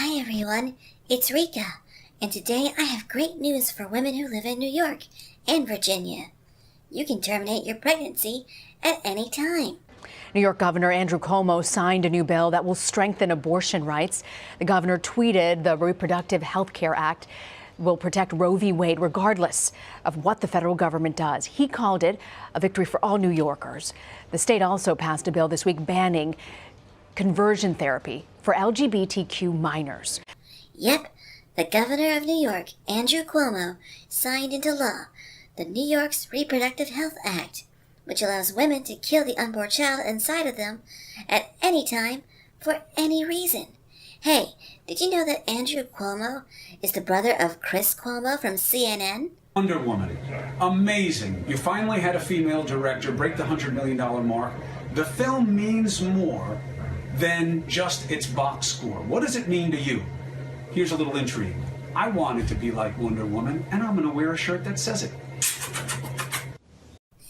Hi everyone, it's Rika, and today I have great news for women who live in New York and Virginia. You can terminate your pregnancy at any time. New York Governor Andrew Cuomo signed a new bill that will strengthen abortion rights. The governor tweeted the Reproductive Health Care Act will protect Roe v. Wade regardless of what the federal government does. He called it a victory for all New Yorkers. The state also passed a bill this week banning conversion therapy for LGBTQ minors. Yep, the governor of New York, Andrew Cuomo, signed into law the New York's Reproductive Health Act, which allows women to kill the unborn child inside of them at any time for any reason. Hey, did you know that Andrew Cuomo is the brother of Chris Cuomo from CNN? Wonder Woman. Amazing. You finally had a female director break the $100 million mark. The film means more than just its box score. What does it mean to you? Here's a little intrigue. I want it to be like Wonder Woman, and I'm going to wear a shirt that says it.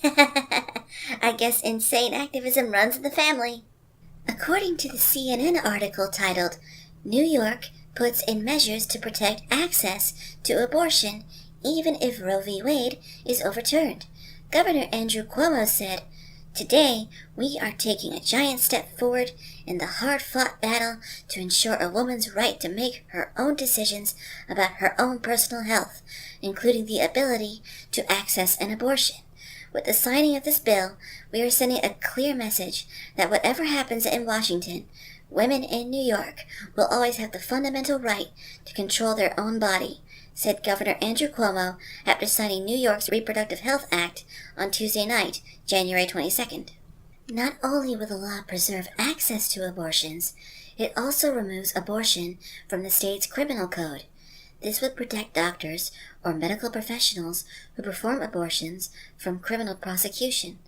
I guess insane activism runs in the family. According to the CNN article titled, New York puts in measures to protect access to abortion even if Roe v. Wade is overturned, Governor Andrew Cuomo said, "Today, we are taking a giant step forward in the hard-fought battle to ensure a woman's right to make her own decisions about her own personal health, including the ability to access an abortion. With the signing of this bill, we are sending a clear message that whatever happens in Washington, women in New York will always have the fundamental right to control their own body," said Governor Andrew Cuomo after signing New York's Reproductive Health Act on Tuesday night, January 22nd. Not only will the law preserve access to abortions, it also removes abortion from the state's criminal code. This would protect doctors or medical professionals who perform abortions from criminal prosecution.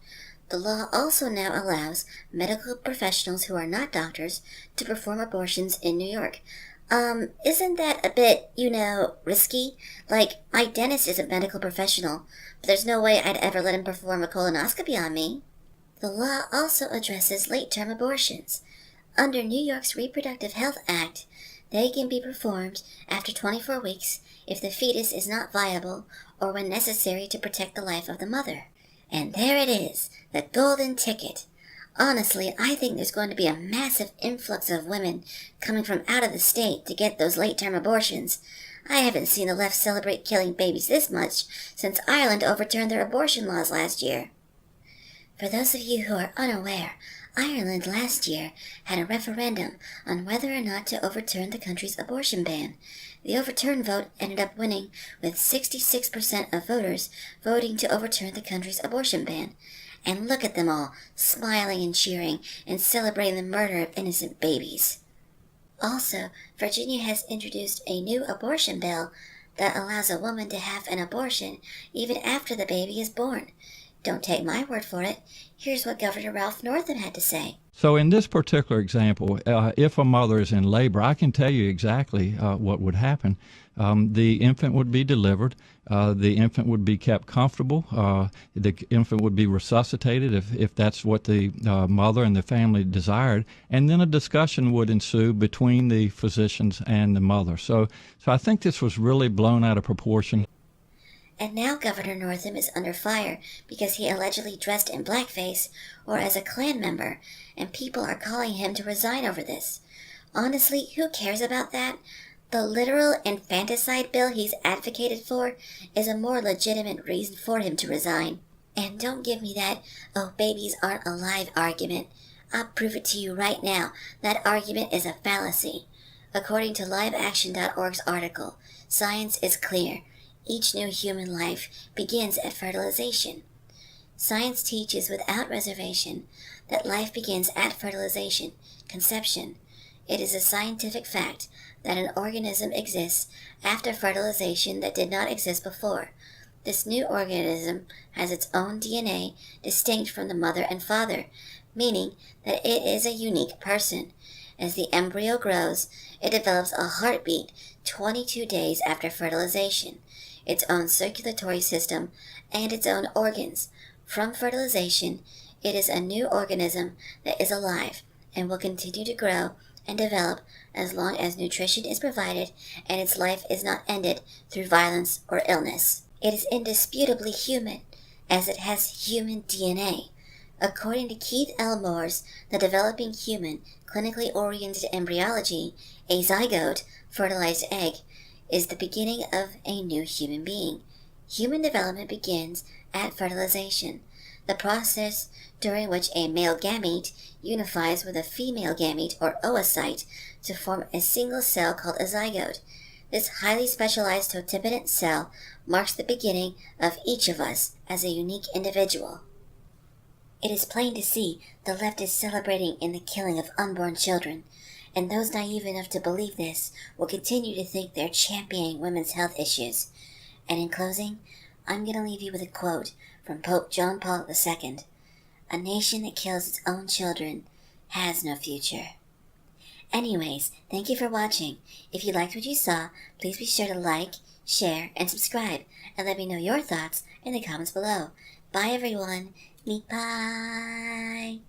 The law also now allows medical professionals who are not doctors to perform abortions in New York. Isn't that a bit, risky? Like, my dentist is a medical professional, but there's no way I'd ever let him perform a colonoscopy on me. The law also addresses late-term abortions. Under New York's Reproductive Health Act, they can be performed after 24 weeks if the fetus is not viable or when necessary to protect the life of the mother. And there it is, the golden ticket. Honestly, I think there's going to be a massive influx of women coming from out of the state to get those late-term abortions. I haven't seen the left celebrate killing babies this much since Ireland overturned their abortion laws last year. For those of you who are unaware, Ireland last year had a referendum on whether or not to overturn the country's abortion ban. The overturn vote ended up winning, with 66% of voters voting to overturn the country's abortion ban. And look at them all, smiling and cheering and celebrating the murder of innocent babies. Also, Virginia has introduced a new abortion bill that allows a woman to have an abortion even after the baby is born. Don't take my word for it. Here's what Governor Ralph Northam had to say. So in this particular example, if a mother is in labor, I can tell you exactly what would happen. The infant would be delivered. The infant would be kept comfortable. The infant would be resuscitated if that's what the mother and the family desired. And then a discussion would ensue between the physicians and the mother. So I think this was really blown out of proportion. And now Governor Northam is under fire because he allegedly dressed in blackface or as a Klan member, and people are calling him to resign over this. Honestly, who cares about that? The literal infanticide bill he's advocated for is a more legitimate reason for him to resign. And don't give me that, "oh, babies aren't alive" argument. I'll prove it to you right now. That argument is a fallacy. According to LiveAction.org's article, science is clear. Each new human life begins at fertilization. Science teaches without reservation that life begins at fertilization, conception. It is a scientific fact that an organism exists after fertilization that did not exist before. This new organism has its own DNA distinct from the mother and father, meaning that it is a unique person. As the embryo grows, it develops a heartbeat 22 days after fertilization, its own circulatory system, and its own organs. From fertilization, it is a new organism that is alive and will continue to grow and develop as long as nutrition is provided and its life is not ended through violence or illness. It is indisputably human, as it has human DNA. According to Keith L. Moore's The Developing Human, Clinically Oriented Embryology, a zygote, fertilized egg, is the beginning of a new human being. Human development begins at fertilization, the process during which a male gamete unifies with a female gamete or oocyte to form a single cell called a zygote. This highly specialized totipotent cell marks the beginning of each of us as a unique individual. It is plain to see the left is celebrating in the killing of unborn children, and those naive enough to believe this will continue to think they're championing women's health issues. And in closing, I'm going to leave you with a quote from Pope John Paul II. A nation that kills its own children has no future. Anyways, thank you for watching. If you liked what you saw, please be sure to like, share, and subscribe, and let me know your thoughts in the comments below. Bye everyone. Meat pie.